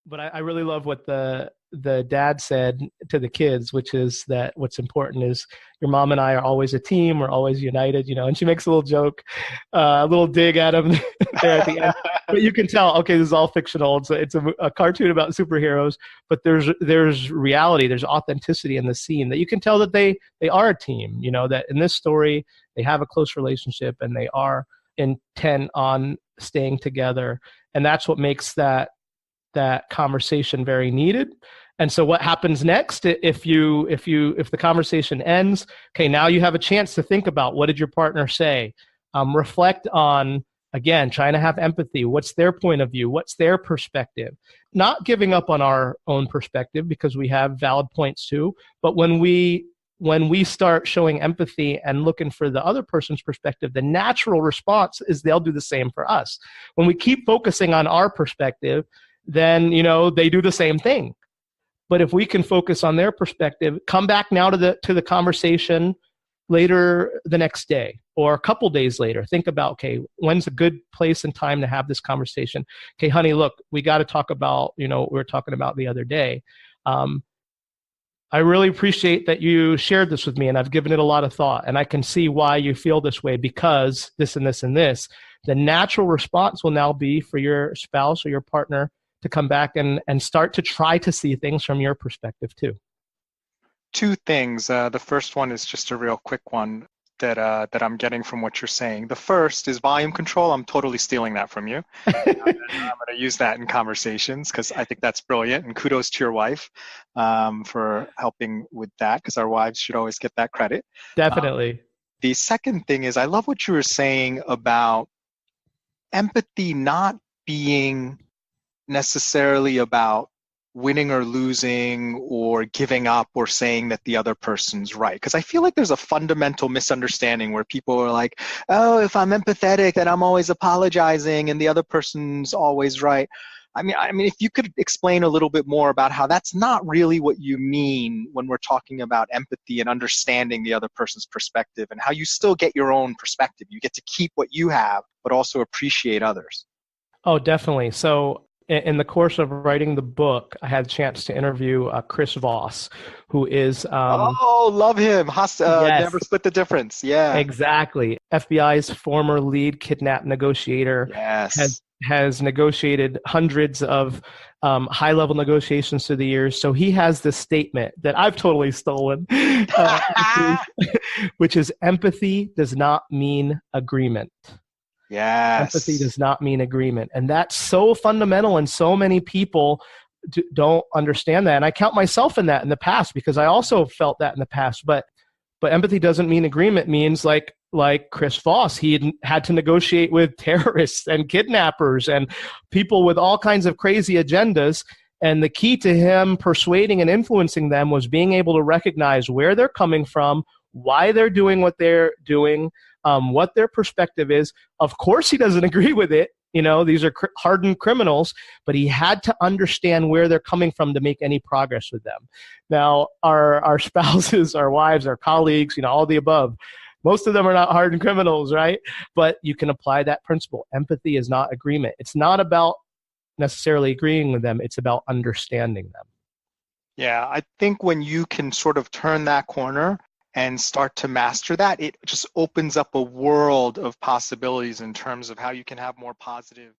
But I really love what the dad said to the kids, which is that what's important is your mom and I are always a team. We're always united, and she makes a little joke, a little dig at him there at the end. But you can tell, okay, this is all fictional. It's a cartoon about superheroes, but there's reality, there's authenticity in the scene that you can tell that they are a team, that in this story, they have a close relationship and they are intent on staying together. And that's what makes that conversation very needed. And so what happens next, if the conversation ends, okay, now you have a chance to think about what did your partner say? Reflect on, again, trying to have empathy. What's their point of view? What's their perspective? Not giving up on our own perspective because we have valid points too. But when we start showing empathy and looking for the other person's perspective, the natural response is they'll do the same for us. When we keep focusing on our perspective, then, they do the same thing. But if we can focus on their perspective, come back now to the conversation later the next day or a couple days later. Think about, okay, when's a good place and time to have this conversation? Okay, honey, look, we got to talk about, what we were talking about the other day. I really appreciate that you shared this with me, and I've given it a lot of thought, and I can see why you feel this way because this and this and this. The natural response will now be for your spouse or your partner to come back and start to try to see things from your perspective too. Two things. The first one is just a real quick one that I'm getting from what you're saying. The first is volume control. I'm totally stealing that from you. I'm going to use that in conversations because I think that's brilliant. And kudos to your wife for helping with that because our wives should always get that credit. Definitely. The second thing is I love what you were saying about empathy not being necessarily about winning or losing or giving up or saying that the other person's right. Because I feel like there's a fundamental misunderstanding where people are like, oh, if I'm empathetic, then I'm always apologizing and the other person's always right. I mean, if you could explain a little bit more about how that's not really what you mean when we're talking about empathy and understanding the other person's perspective and how you still get your own perspective. You get to keep what you have, but also appreciate others. Oh, definitely. So in the course of writing the book, I had a chance to interview Chris Voss, who is... love him. Yes. Never Split the Difference. Yeah. Exactly. FBI's former lead kidnap negotiator. Yes. Has negotiated hundreds of high-level negotiations through the years. So he has this statement that I've totally stolen, which is empathy does not mean agreement. Yes. Empathy does not mean agreement. And that's so fundamental, and so many people don't understand that. And I count myself in that in the past because I also felt that in the past. But empathy doesn't mean agreement. Means like Chris Voss, he had to negotiate with terrorists and kidnappers and people with all kinds of crazy agendas. And the key to him persuading and influencing them was being able to recognize where they're coming from, why they're doing what they're doing, what their perspective is. Of course, he doesn't agree with it. These are hardened criminals, but he had to understand where they're coming from to make any progress with them. Now, our spouses, our wives, our colleagues, all the above, most of them are not hardened criminals, right? But you can apply that principle. Empathy is not agreement. It's not about necessarily agreeing with them. It's about understanding them. Yeah, I think when you can sort of turn that corner and start to master that, it just opens up a world of possibilities in terms of how you can have more positive